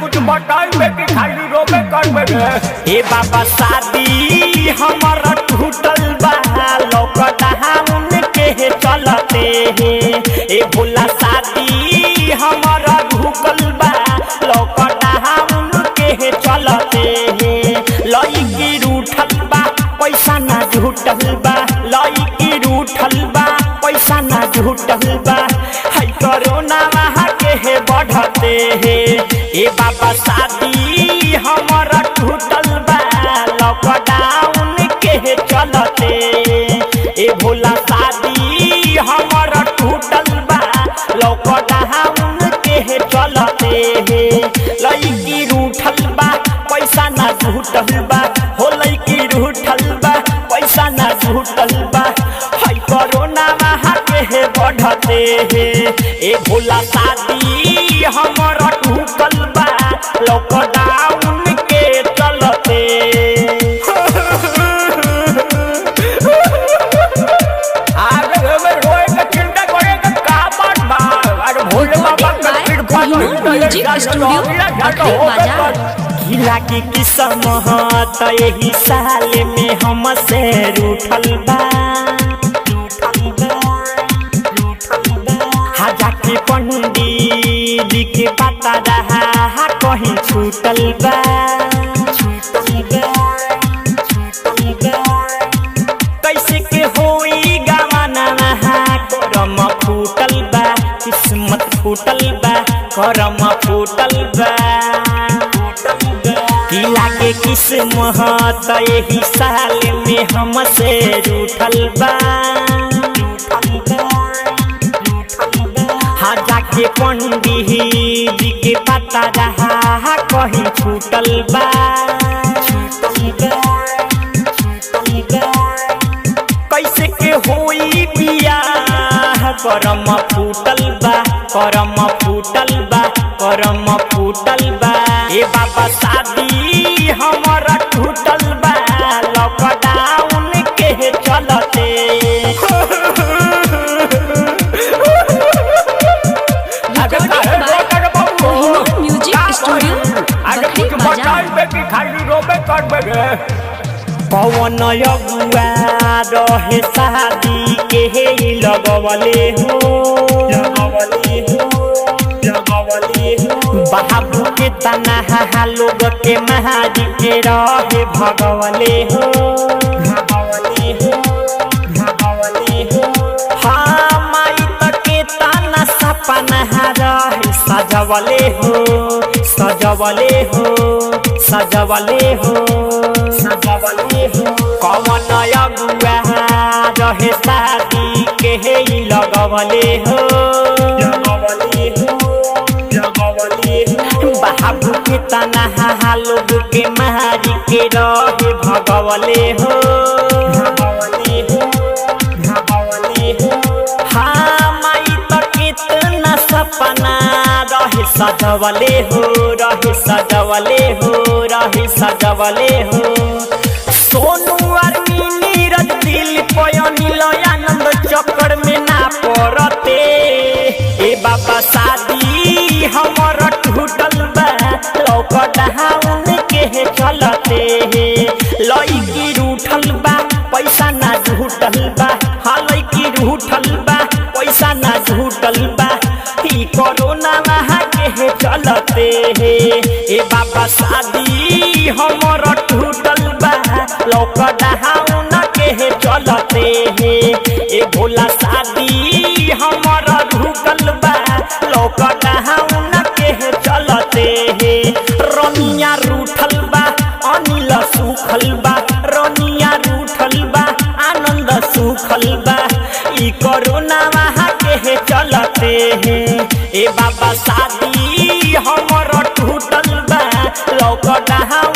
कुछ बताइए कि खाली रोबे करबे रे। ए बाबा शादी हमारा टूटल बा लॉकडाउन के चलते ए भोला शादी हमारा रुकल बा लॉकडाउन के चलते लईकी रूठल बा पैसा ना झूठल बा लईकी रूठल बा पैसा ना झूठल बा है कोरोना वहाँ के बढ़ते ए बाबा शादी हमारा टूटल बा लॉकडाउन के चलते ए भोला शादी हमारा टूटल बा लॉकडाउन के चलते लईकी रूठल बा पैसा ना झूठल बा हो लईकी रूठल बा पैसा ना झूठल बा है कोरोना वहाँ के बढ़ते ए भोला शादी हमारा टूटल बा लॉकडाउन के चलते। आगे हमें रोए का चिंता करे का का बात बा। अरे भोले बाबा का कृपा म्यूजिक स्टूडियो अखिल बाजार। खिला की किस्मत यही साल में हमसे रूठल बा हाजा के पंडित के पता रहा कहीं छूटल बा कैसे के होई गवाना करम फूटल बा किस्मत फूटल बा करम फूटल बा किला के किस्मत यही साल में हमसे रूठल बा हाजा के पंडित के पता रहा कहीं छूटल बा कैसे के होई बियाह करम फूटल बा करम फूटल बा करम फूटल बा ए बाबा शादी हमारा टूटल बा लॉकडाउन के चलते। म्यूजिक स्टूडियो आगे कुछ बताइए कि खाली रोबे करबे रे। पवन अगुआ रहे शादी के लगवले हो बाबू के तना लोग के महारी के रहे भगवले हो हाँ माई तक के तना सपना रहे सजवले हो सजवले हो सजवले हो सजवले हो कवन अगुआ रहे शादी के लगवले हो बाबू के तना लोग के महारी के रहे भगवले हो हाँ माई तो कितना सपना रहे सजवले हो रहे सजवले हो रहे सजवले हो सोनू और नीरज दिल पयनिल आनंद चक्कर में ना पड़ते ए बाबा शादी हमारा टूटल बा लॉकडाउन के चलते लईकी रूठल बा पैसा ना झूठल बा हाँ लईकी रूठल बा पैसा ना झूठल बा ई कोरोना वहाँ के चलते ए बाबा शादी हमारा टूटल बा लॉकडाउन के चलते ए भोला शादी हमारा रुकल बा लॉकडाउन के चलते रनिया रूठल बा अनिल सुखल बा रनिया रूठल बा आनंद सुखल बा ई कोरोना वहाँ के चलते ए बाबा शादी हमारा टूटल बा लॉकडाउन